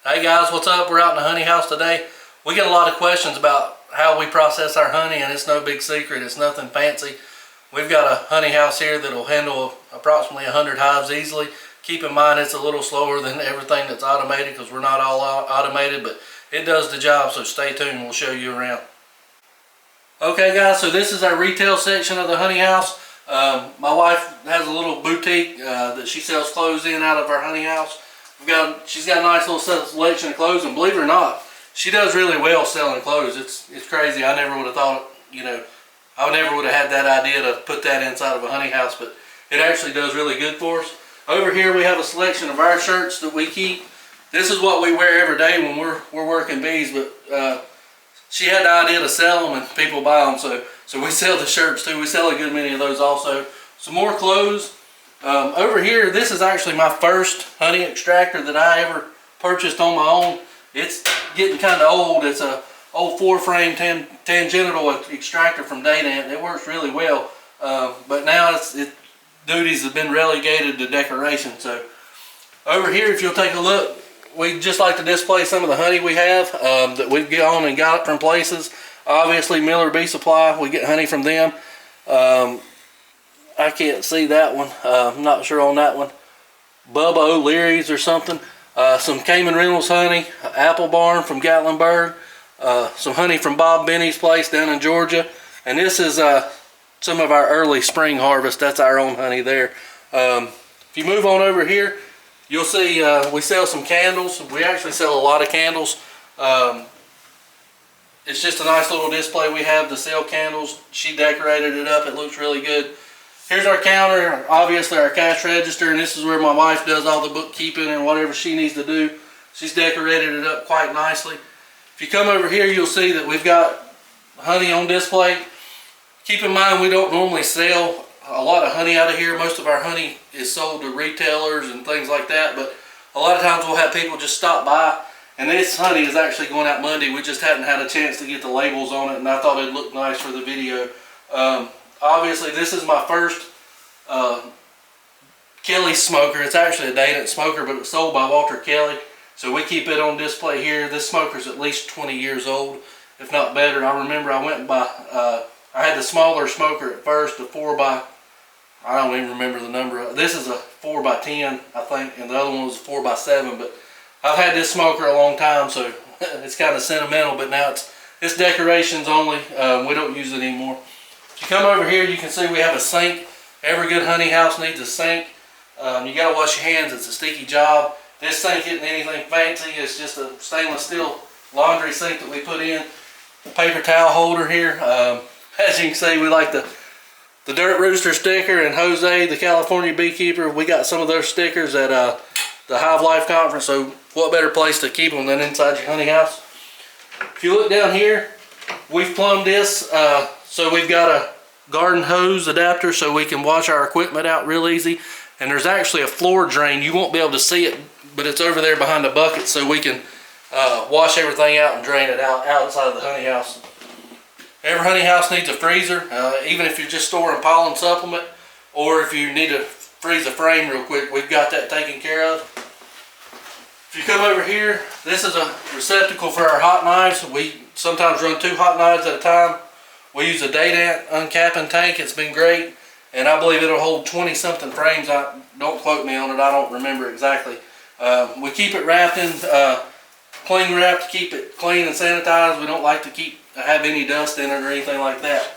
Hey guys, what's up? We're out in the honey house today. We get a lot of questions about how we process our honey, and it's no big secret. It's nothing fancy. We've got a honey house here that'll handle approximately 100 hives easily. Keep in mind it's a little slower than everything that's automated because we're not all automated, but it does the job, so stay tuned. We'll show you around. Okay guys, so this is our retail section of the honey house. My wife has a little boutique that she sells clothes in out of our honey house. She's got a nice little selection of clothes, and believe it or not, she does really well selling clothes. It's crazy. I never would have thought, I never would have had that idea to put that inside of a honey house, but it actually does really good for us. Over here we have a selection of our shirts that we keep. This is what we wear every day when we're working bees, but she had the idea to sell them and people buy them, so we sell the shirts too. We sell a good many of those also. Some more clothes. Over here, this is actually my first honey extractor that I ever purchased on my own. It's getting kind of old. It's a old 4-frame tangential extractor from Dadant. It works really well, but now its duties have been relegated to decoration. So over here, if you'll take a look, we just like to display some of the honey we have that we've gone and got from places. Obviously, Miller Bee Supply, we get honey from them. I can't see that one. I'm not sure on that one. Bubba O'Leary's or something. Some Cayman Reynolds honey. Apple Barn from Gatlinburg. Some honey from Bob Benny's place down in Georgia. And this is some of our early spring harvest. That's our own honey there. If you move on over here, you'll see we sell some candles. We actually sell a lot of candles. It's just a nice little display we have to sell candles. She decorated it up. It looks really good. Here's our counter, obviously our cash register, and this is where my wife does all the bookkeeping and whatever she needs to do. She's decorated it up quite nicely. If you come over here, you'll see that we've got honey on display. Keep in mind we don't normally sell a lot of honey out of here. Most of our honey is sold to retailers and things like that, but a lot of times we'll have people just stop by, and this honey is actually going out Monday. We just hadn't had a chance to get the labels on it, and I thought it'd look nice for the video. Obviously, this is my first Kelly smoker. It's actually a Dadant smoker, but it's sold by Walter Kelly. So we keep it on display here. This smoker's at least 20 years old, if not better. I remember I went and I had the smaller smoker at first, the 4x, I don't even remember the number. This is a 4x10, I think, and the other one was a 4x7. But I've had this smoker a long time, so it's kind of sentimental. But now it's decorations only. We don't use it anymore. If you come over here, you can see we have a sink. Every good honey house needs a sink. You got to wash your hands. It's a sticky job. This sink isn't anything fancy. It's just a stainless steel laundry sink that we put in. Paper towel holder here. As you can see, we like the Dirt Rooster sticker, and Jose, the California beekeeper. We got some of those stickers at the Hive Life conference, so what better place to keep them than inside your honey house? If you look down here, we've plumbed this. So we've got a garden hose adapter so we can wash our equipment out real easy. And there's actually a floor drain. You won't be able to see it, but it's over there behind the bucket, so we can wash everything out and drain it out outside of the honey house. Every honey house needs a freezer, even if you're just storing pollen supplement, or if you need to freeze a frame real quick, we've got that taken care of. If you come over here, this is a receptacle for our hot knives. We sometimes run 2 hot knives at a time. We use a Dadant uncapping tank. It's been great, and I believe it'll hold 20-something frames. Don't quote me on it. I don't remember exactly. We keep it wrapped in cling wrap to keep it clean and sanitized. We don't like to have any dust in it or anything like that.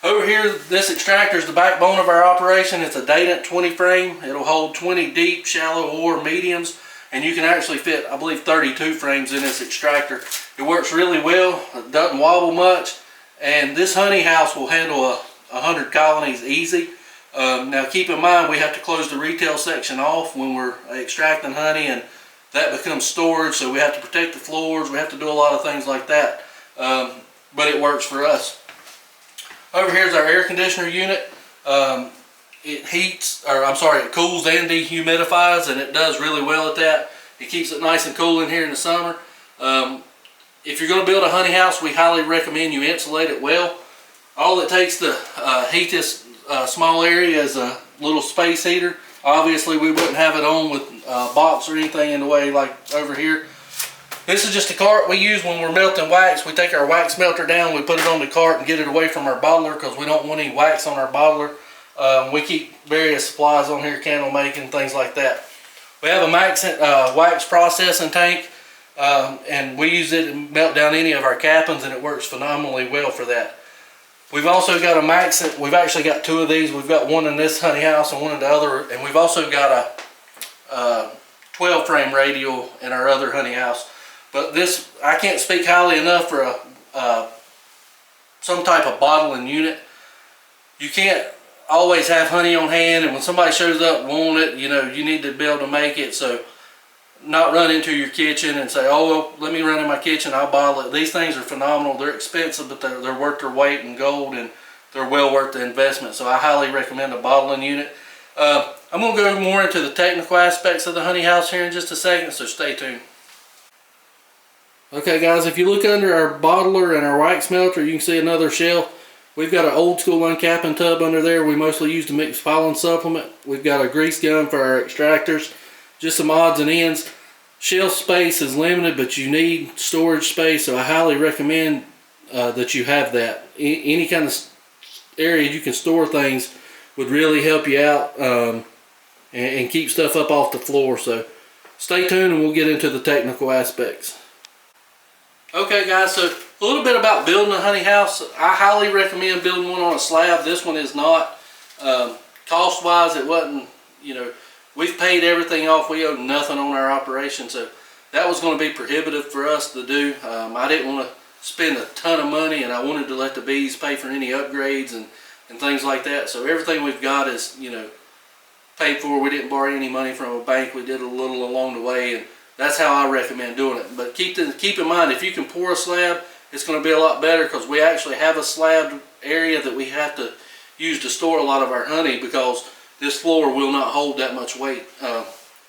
Over here, this extractor is the backbone of our operation. It's a Dadant 20 frame. It'll hold 20 deep, shallow, or mediums, and you can actually fit, I believe, 32 frames in this extractor. It works really well. It doesn't wobble much. And this honey house will handle 100 colonies easy. Now keep in mind we have to close the retail section off when we're extracting honey, and that becomes storage, so we have to protect the floors. We have to do a lot of things like that. But it works for us. Over here is our air conditioner unit. It cools and dehumidifies, and it does really well at that. It keeps it nice and cool in here in the summer. If you're going to build a honey house, we highly recommend you insulate it well. All it takes to heat this small area is a little space heater. Obviously we wouldn't have it on with box or anything in the way like over here. This is just a cart we use when we're melting wax. We take our wax melter down, we put it on the cart and get it away from our bottler because we don't want any wax on our bottler. We keep various supplies on here, candle making, things like that. We have a wax processing tank, and we use it to melt down any of our cappings, and it works phenomenally well for that. We've also got a we've actually got two of these. We've got one in this honey house and one in the other, and we've also got a 12 frame radial in our other honey house. But this, I can't speak highly enough for some type of bottling unit. You can't always have honey on hand, and when somebody shows up wanting it, you know, you need to be able to make it. So not run into your kitchen and say, oh, well, let me run in my kitchen, I'll bottle it. These things are phenomenal. They're expensive, but they're worth their weight in gold, and they're well worth the investment. So I highly recommend a bottling unit. I'm going to go more into the technical aspects of the honey house here in just a second, so stay tuned. Okay guys, if you look under our bottler and our wax melter, you can see another shelf. We've got an old school uncapping tub under there we mostly use to mix pollen supplement. We've got a grease gun for our extractors, just some odds and ends. Shelf space is limited, but you need storage space, so I highly recommend that you have that. Any kind of area you can store things would really help you out and keep stuff up off the floor. So stay tuned and we'll get into the technical aspects. Okay guys, so a little bit about building a honey house. I highly recommend building one on a slab. This one is not. Cost wise, it wasn't, you know, we've paid everything off. We owed nothing on our operation, so that was going to be prohibitive for us to do. I didn't want to spend a ton of money, and I wanted to let the bees pay for any upgrades and things like that. So everything we've got is, you know, paid for. We didn't borrow any money from a bank. We did a little along the way, and that's how I recommend doing it. But keep in mind, if you can pour a slab, it's going to be a lot better, because we actually have a slab area that we have to use to store a lot of our honey, because this floor will not hold that much weight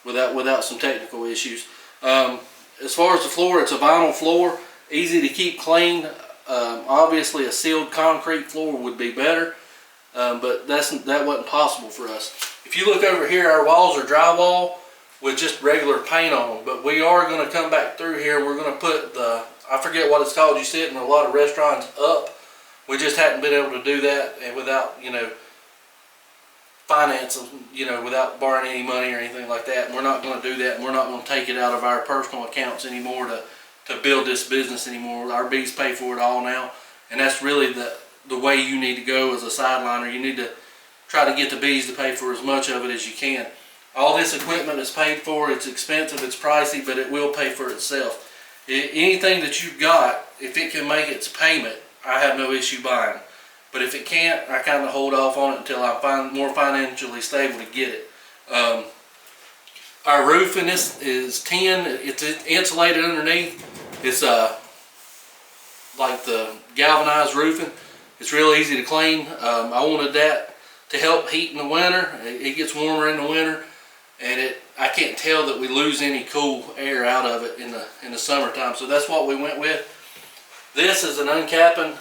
without some technical issues. As far as the floor, it's a vinyl floor, easy to keep clean. Obviously a sealed concrete floor would be better, but that wasn't possible for us. If you look over here, our walls are drywall with just regular paint on them, but we are going to come back through here. We're going to put the, I forget what it's called, you see it in a lot of restaurants, up. We just hadn't been able to do that, and without, you know, financing, you know, without borrowing any money or anything like that. And we're not going to do that, and we're not going to take it out of our personal accounts anymore to build this business anymore. Our bees pay for it all now, and that's really the way you need to go as a sideliner. You need to try to get the bees to pay for as much of it as you can. All this equipment is paid for. It's expensive, it's pricey, but it will pay for itself. Anything that you've got, if it can make its payment, I have no issue buying. But if it can't, I kind of hold off on it until I find more financially stable to get it. Our roof in this is tin. It's insulated underneath. It's like the galvanized roofing. It's real easy to clean. I wanted that to help heat in the winter. It gets warmer in the winter, and I can't tell that we lose any cool air out of it in the summertime. So that's what we went with. This is an uncapping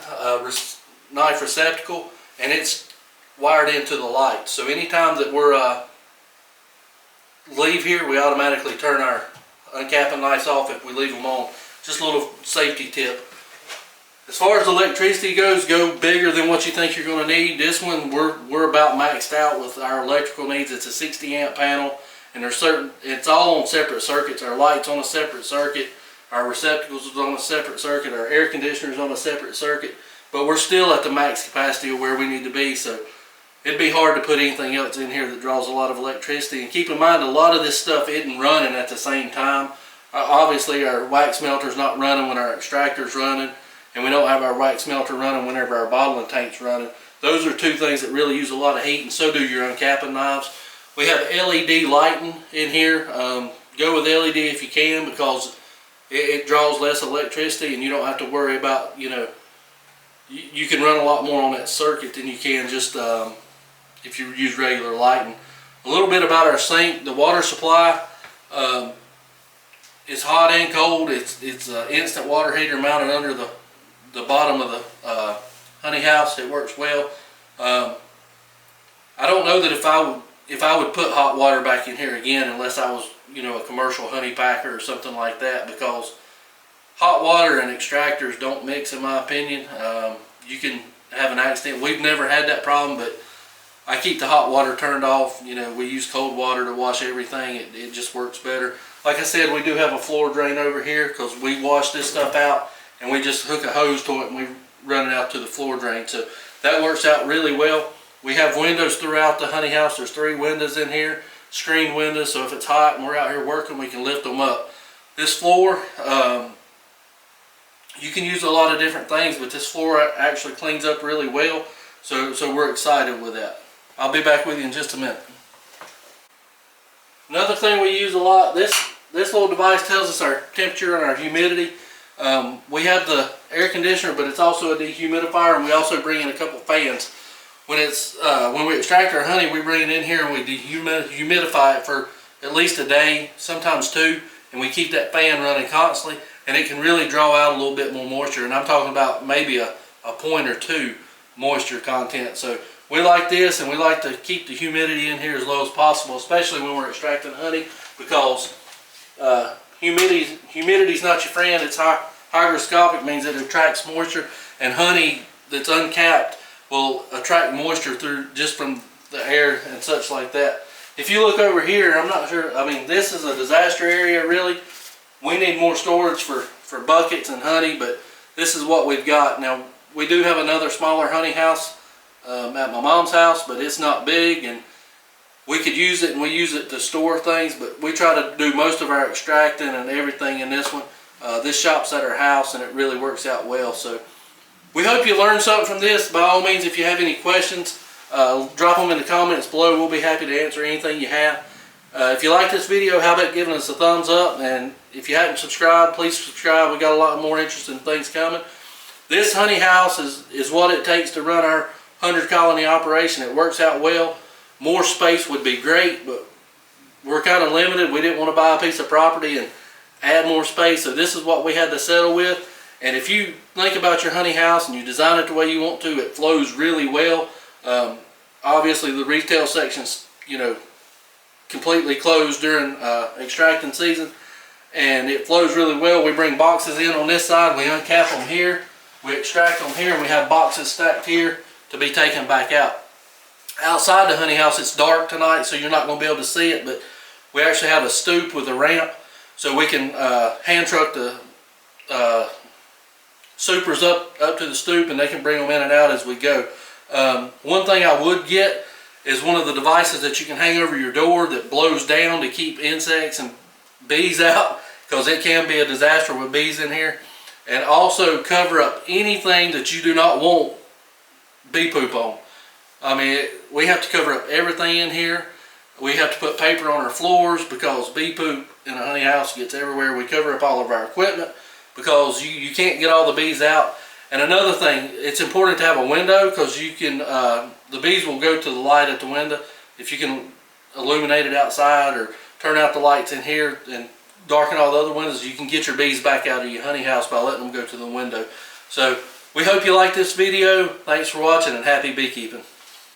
knife receptacle, and it's wired into the light. So anytime that we're leave here, we automatically turn our uncapping knives off if we leave them on. Just a little safety tip. As far as electricity goes, go bigger than what you think you're going to need. This one, we're about maxed out with our electrical needs. It's a 60 amp panel, and it's all on separate circuits. Our light's on a separate circuit, our receptacles is on a separate circuit, our air conditioner's on a separate circuit, but we're still at the max capacity of where we need to be. So it'd be hard to put anything else in here that draws a lot of electricity. And keep in mind, a lot of this stuff isn't running at the same time. Obviously our wax melter's not running when our extractor's running, and we don't have our wax melter running whenever our bottling tank's running. Those are two things that really use a lot of heat, and so do your uncapping knives. We have LED lighting in here. Go with LED if you can, because it draws less electricity, and you don't have to worry about, you know, you can run a lot more on that circuit than you can just if you use regular lighting. A little bit about our sink. The water supply is hot and cold. It's an instant water heater mounted under the bottom of the honey house. It works well. I don't know that if I if I would put hot water back in here again, unless I was, you know, a commercial honey packer or something like that, because hot water and extractors don't mix, in my opinion. You can have an accident. We've never had that problem, but I keep the hot water turned off. You know, we use cold water to wash everything. It just works better. Like I said, we do have a floor drain over here because we wash this stuff out and we just hook a hose to it and we run it out to the floor drain. So that works out really well. We have windows throughout the honey house. There's 3 windows in here, screened windows, so if it's hot and we're out here working, we can lift them up. This floor, you can use a lot of different things, but this floor actually cleans up really well, so we're excited with that. I'll be back with you in just a minute. Another thing we use a lot, this little device tells us our temperature and our humidity. We have the air conditioner, but it's also a dehumidifier, and we also bring in a couple fans. When we extract our honey, we bring it in here and we dehumidify it for at least a day, sometimes 2, and we keep that fan running constantly, and it can really draw out a little bit more moisture. And I'm talking about maybe a point or 2 moisture content. So we like this, and we like to keep the humidity in here as low as possible, especially when we're extracting honey, because humidity's not your friend. It's hygroscopic, means it attracts moisture, and honey that's uncapped will attract moisture through just from the air and such like that. If you look over here, I'm not sure, I mean, this is a disaster area really. We need more storage for buckets and honey, but this is what we've got. Now, we do have another smaller honey house at my mom's house, but it's not big, and we could use it, and we use it to store things, but we try to do most of our extracting and everything in this one. This shop's at our house, and it really works out well. So we hope you learned something from this. By all means, if you have any questions, drop them in the comments below. We'll be happy to answer anything you have. If you like this video, how about giving us a thumbs up? And if you haven't subscribed, please subscribe. We got a lot more interesting things coming. This honey house is what it takes to run our 100 colony operation. It works out well. More space would be great, but we're kind of limited. We didn't want to buy a piece of property and add more space, so this is what we had to settle with. And if you think about your honey house and you design it the way you want to, it flows really well. Obviously the retail section's, you know, completely closed during extracting season, and it flows really well. We bring boxes in on this side, we uncap them here, we extract them here, and we have boxes stacked here to be taken back out. Outside the honey house, it's dark tonight, so you're not going to be able to see it, but we actually have a stoop with a ramp, so we can hand truck the supers up to the stoop, and they can bring them in and out as we go. One thing I would get is one of the devices that you can hang over your door that blows down to keep insects and bees out, because it can be a disaster with bees in here. And also cover up anything that you do not want bee poop on. I mean, we have to cover up everything in here. We have to put paper on our floors because bee poop in a honey house gets everywhere. We cover up all of our equipment because you can't get all the bees out. And another thing, it's important to have a window, because you can, the bees will go to the light at the window. If you can illuminate it outside or turn out the lights in here and darken all the other windows, you can get your bees back out of your honey house by letting them go to the window. So we hope you like this video. Thanks for watching, and happy beekeeping.